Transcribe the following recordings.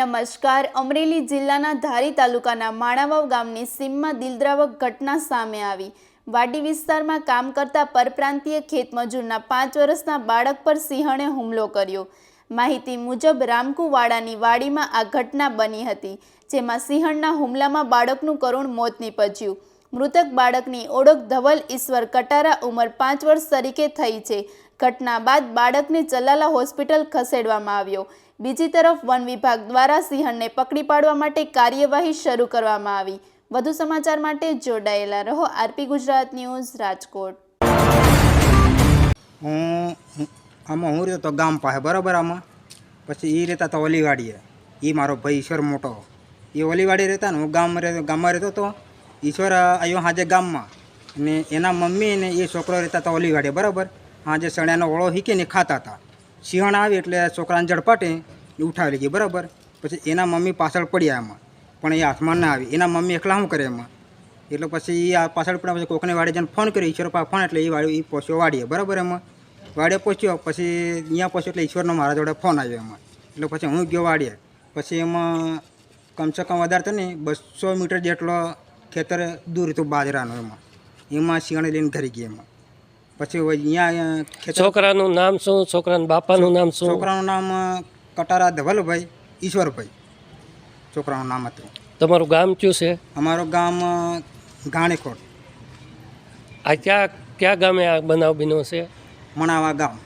નમસ્કાર. અમરેલી જિલ્લાના ધારી તાલુકાના માણાવાવ ગામની સીમમાં દિલદ્રાવક ઘટના સામે આવી. વાડી વિસ્તારમાં કામ કરતા પરપ્રાંતીય ખેતમજૂરના 5 વર્ષના બાળક પર સિંહણે હુમલો કર્યો. માહિતી મુજબ રામકુવાડાની વાડીમાં આ ઘટના બની હતી, જેમાં સિંહણના હુમલામાં બાળકનું કરુણ મોત નીપજ્યું. મૃતક બાળકની ઓળખ ધવલ ઈશ્વર કટારા ઉંમર 5 વર્ષ તરીકે થઈ છે. ઘટના બાદ બાળકને ચલાલા હોસ્પિટલ ખસેડવામાં આવ્યો. બીજી તરફ વન વિભાગ દ્વારા સિંહણને પકડી પાડવા માટે કાર્યવાહી શરૂ કરવામાં આવી. વધુ સમાચાર માટે જોડાયેલા રહો. RP Gujarat news, Rajkot. હું રહ્યો તો ગામ પાસે બરાબર. આમાં પછી એ રહેતા તો ઓલીવાડીએ. એ મારો ભાઈ ઈશ્વર મોટો, એ ઓલીવાડી રહેતા ને હું ગામમાં રહેતો હતો. ઈશ્વર આવ્યો હાજે ગામમાં, ને એના મમ્મી ને એ છોકરો રહેતા હતા ઓલીવાડીએ બરાબર. હાજે સણ્યાનો ઓળો હીકીને ખાતા હતા. સિંહણ આવી એટલે છોકરાને ઝડપાટે ઉઠાવી ગઈ બરાબર. પછી એના મમ્મી પાછળ પડ્યા એમાં, પણ એ હાથમાં ના આવી. એના મમ્મી એકલા શું કરે એમાં, એટલે પછી એ પાછળ પડ્યા. પછી કોકને વાડે જઈને ફોન કર્યો, ઈશ્વર પાસે ફોન, એટલે એ વાડી એ પહોંચ્યો વાડીએ બરાબર. એમાં વાડીએ પહોંચ્યો, પછી અહીંયા પહોંચ્યો એટલે ઈશ્વરનો મારા જોડે ફોન આવ્યો એમાં. એટલે પછી હું ગયો વાડીએ. પછી એમાં કમસે કમ વધારે તો નહીં 200 મીટર જેટલો ખેતર દૂર હતું બાજરાનું. એમાં સિંહણે લઈને ઘરી ગઈ એમાં. પછી અહીંયા છોકરાનું નામ શું? છોકરાના બાપાનું નામ શું? છોકરાનું નામ કટારા ધવલભાઈ ઈશ્વરભાઈ છોકરાનું નામ હતું. તમારું ગામ કયું છે? અમારું ગામ ઘાણીકોટ. આ ક્યાં ગામે આ બનાવ બન્યો છે? મણાવા ગામ.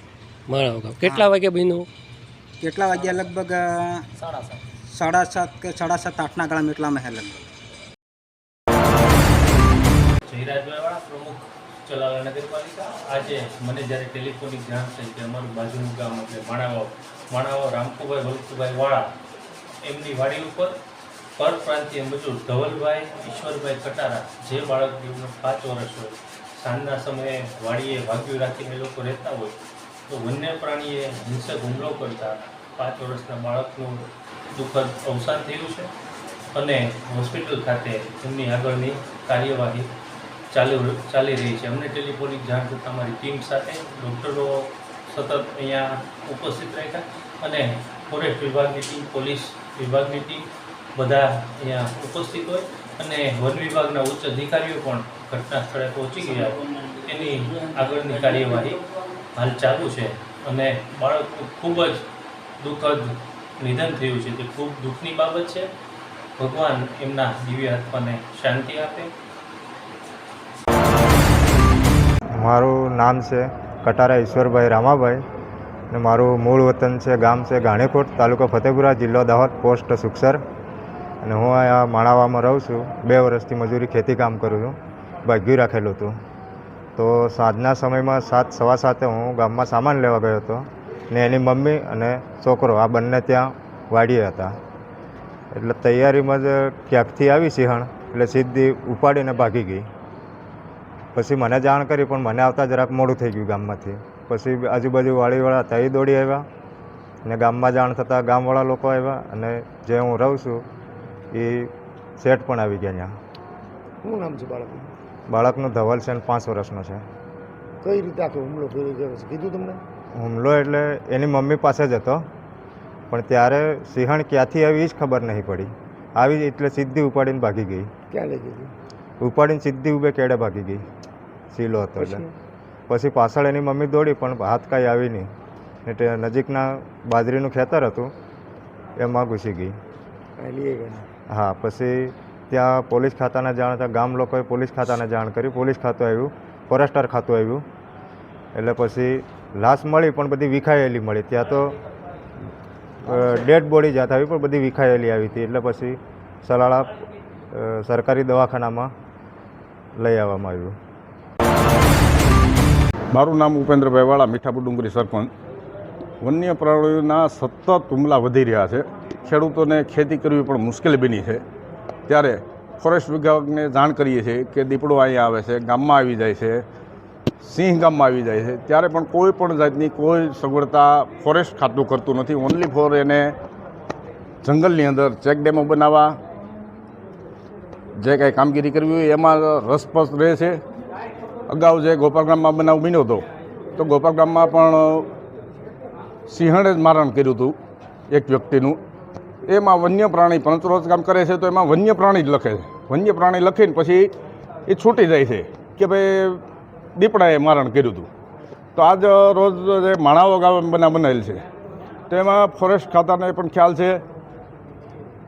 માણાવ ગામ. કેટલા વાગે બન્યું? કેટલા વાગ્યા? લગભગ 7:30 કે 7:30-8ના ગાળામાં એટલામાં હે લગભગ. જયરાજવાળા પ્રમુખ ચલાલા નગરપાલિકા. આજે મને જ્યારે ટેલિફોનિક જાણ થઈ કે અમારું બાજુનું ગામ એટલે માણાવાવ રામકુભાઈ વલ્લભભાઈ વાળા એમની વાડી ઉપર પરપ્રાંતીય મજૂર ધવલભાઈ ઈશ્વરભાઈ કટારા, જે બાળકની ઉંમર 5 વર્ષ હોય, સાંજના સમયે વાડીએ વાગ્યું રાખીને લોકો રહેતા હોય તો વન્ય પ્રાણીએ હિંસક હુમલો કરતા 5 વર્ષના બાળકનું દુઃખદ અવસાન થયું છે અને હોસ્પિટલ ખાતે એમની આગળની કાર્યવાહી ચાલી રહી છે. અમને ટેલિફોનિક જાણ થતાં અમારી ટીમ સાથે ડૉક્ટરો સતત અહીંયા ઉપસ્થિત રહ્યા અને ફોરેસ્ટ વિભાગની ટીમ, પોલીસ વિભાગની ટીમ બધા અહીંયા ઉપસ્થિત હોય અને વન વિભાગના ઉચ્ચ અધિકારીઓ પણ ઘટના સ્થળે પહોંચી ગયા. એની આગળની કાર્યવાહી હાલ ચાલુ છે અને બાળકનું ખૂબ જ દુઃખદ નિધન થયું છે. તે ખૂબ દુઃખની બાબત છે. ભગવાન એમના દિવ્ય આત્માને શાંતિ આપે. મારું નામ છે કટારા ઈશ્વરભાઈ રામાભાઈ ને મારું મૂળ વતન છે ગામ છે ઘાણીકોટ, તાલુકો ફતેપુરા, જિલ્લો દાહોદ, પોસ્ટ સુખસર. અને હું અહીંયા માણાવામાં રહું છું. 2 વર્ષથી મજૂરી ખેતી કામ કરું છું. ભાગ્યું રાખેલું હતું. તો સાંજના સમયમાં 7:15 હું ગામમાં સામાન લેવા ગયો હતો ને એની મમ્મી અને છોકરો આ બંને ત્યાં વાડીએ હતા. એટલે તૈયારીમાં જ ક્યાંકથી આવી સિંહણ, એટલે સીધી ઉપાડીને ભાગી ગઈ. પછી મને જાણ કરી, પણ મને આવતા જરાક મોડું થઈ ગયું ગામમાંથી. પછી આજુબાજુ વાડીવાળા હતા એ દોડી આવ્યા ને ગામમાં જાણ થતાં ગામવાળા લોકો આવ્યા અને જે હું રહું છું એ શેઠ પણ આવી ગયા ત્યાં. શું નામ છે બાળકનું? બાળકનું ધવલ છે, 5 વર્ષનો છે. કઈ રીતે આખો હુમલો કર્યો છે કીધું તમને? હુમલો એટલે એની મમ્મી પાસે જ હતો, પણ ત્યારે સિંહણ ક્યાંથી આવી એ જ ખબર નહીં પડી. આવી એટલે સીધી ઉપાડીને ભાગી ગઈ. ક્યાં લઈ ગઈ? ઉપાડીને સીધી ઊભે કેડે ભાગી ગઈ. સીલો હતો એટલે. પછી પાછળ એની મમ્મી દોડી, પણ હાથ કાંઈ આવી નહીં. એટલે નજીકના બાજરીનું ખેતર હતું એમાં ઘૂસી ગઈ. હા, પછી ત્યાં પોલીસ ખાતાને જાણ થતાં ગામ લોકોએ પોલીસ ખાતાને જાણ કરી. પોલીસ ખાતું આવ્યું, ફોરેસ્ટર ખાતું આવ્યું. એટલે પછી લાશ મળી, પણ બધી વિખાયેલી મળી. ત્યાં તો ડેડ બોડી જાત આવી, પણ બધી વિખાયેલી આવી હતી. એટલે પછી સલાળા સરકારી દવાખાનામાં લઈ આવવામાં આવ્યું. મારું નામ ઉપેન્દ્રભાઈ વાળા, મીઠાપુર ડુંગરી સરપંચ. વન્ય પ્રાણીઓના સતત હુમલા વધી રહ્યા છે. ખેડૂતોને ખેતી કરવી પણ મુશ્કેલ બની છે. ત્યારે ફોરેસ્ટ વિભાગને જાણ કરીએ છીએ કે દીપડો અહીંયા આવે છે, ગામમાં આવી જાય છે, સિંહ ગામમાં આવી જાય છે. ત્યારે પણ કોઈ પણ જાતની કોઈ સગવડતા ફોરેસ્ટ ખાતું કરતું નથી. ઓનલી ફોર એને જંગલની અંદર ચેકડેમો બનાવવા, જે કાંઈ કામગીરી કરવી હોય એમાં રસપસ રહે છે. અગાઉ જે ગોપાલગામમાં બનાવ બન્યો હતો, તો ગોપાલગામમાં પણ સિંહણે જ મારણ કર્યું હતું એક વ્યક્તિનું. એમાં વન્ય પ્રાણી પંચરોજ કામ કરે છે તો એમાં વન્ય પ્રાણી જ લખે છે. વન્ય પ્રાણી લખીને પછી એ છૂટી જાય છે કે ભાઈ દીપડાએ મારણ કર્યું હતું. તો આજ રોજ જે માણાવો ગામ બનાવેલ છે તો એમાં ફોરેસ્ટ ખાતાને પણ ખ્યાલ છે.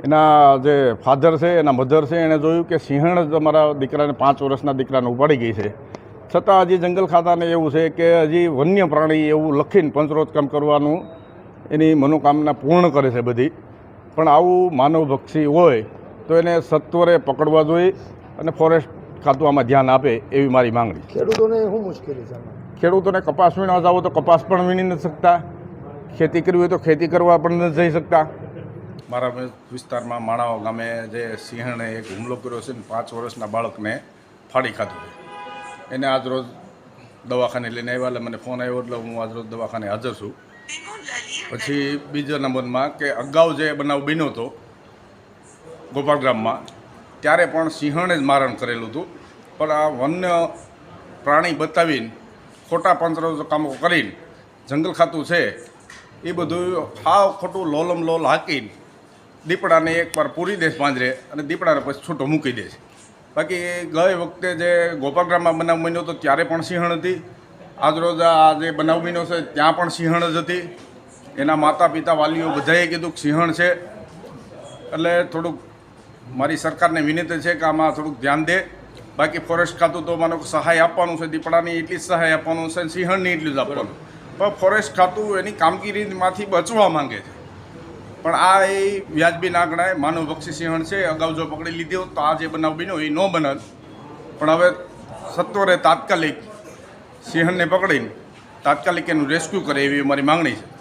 એના જે ફાધર છે એના મધર છે એણે જોયું કે સિંહણ જ અમારા દીકરાને 5 વર્ષના દીકરાને ઉપાડી ગઈ છે. છતાં હજી જંગલ ખાતાને એવું છે કે હજી વન્ય પ્રાણી એવું લખીને પંચરોજ કામ કરવાનું એની મનોકામના પૂર્ણ કરે છે બધી. પણ આવું માનવભક્ષી હોય તો એને સત્વરે પકડવા જોઈએ અને ફોરેસ્ટ ખાતું આમાં ધ્યાન આપે એવી મારી માંગણી. ખેડૂતોને શું મુશ્કેલી છે આમાં? ખેડૂતોને કપાસ વીણવા જાવ તો કપાસ પણ વીણી નથી શકતા, ખેતી કરવી હોય તો ખેતી કરવા પણ નથી જઈ શકતા. મારા વિસ્તારમાં માણાવા ગામે જે સિંહણે એક હુમલો કર્યો છે ને 5 વર્ષના બાળકને ફાડી ખાધું છે. એને આજરોજ દવાખાને લઈને આવ્યા એટલે મને ફોન આવ્યો એટલે હું આજરોજ દવાખાને હાજર છું. પછી બીજા નંબરમાં કે અગાઉ જે બનાવ બન્યો હતો ગોપાલ ગામમાં ત્યારે પણ સિંહણે જ મારણ કરેલું હતું. પણ આ વન્ય પ્રાણી બતાવીને ખોટા પંચરોજ કામો કરીને જંગલ ખાતું છે એ બધું હાવ ખોટું લોલમ લોલ હાકીને દીપડાને એકવાર પૂરી દેશ પાંજરે અને દીપડાને પછી છૂટો મૂકી દે છે. બાકી ગઈ વખતે જે ગોપાલગ્રામમાં બનાવ બન્યો હતો ત્યારે પણ સિંહણ હતી. આજરોજ આ જે બનાવ બન્યો છે ત્યાં પણ સિંહણ જ હતી. એના માતા પિતા વાલીઓ બધાએ કીધું કે સિંહણ છે. એટલે થોડુંક મારી સરકારને વિનંતી છે કે આમાં થોડુંક ધ્યાન દે. બાકી ફોરેસ્ટ ખાતું તો માનો સહાય આપવાનું છે, દીપડાની એટલી જ સહાય આપવાનું છે, સિંહણની એટલું જ આપવાનું. પણ ફોરેસ્ટ ખાતું એની કામગીરીમાંથી બચવા માંગે છે. પણ આ એ વ્યાજબી ના ગણાય. માનવભક્ષી સિંહણ છે. અગાઉ જો પકડી લીધી હોત તો આ જે બનાવ બન્યો એ ન બનત. પણ હવે સત્વરે તાત્કાલિક સિંહણને પકડીને તાત્કાલિક એનું રેસ્ક્યુ કરે એવી અમારી માંગણી છે.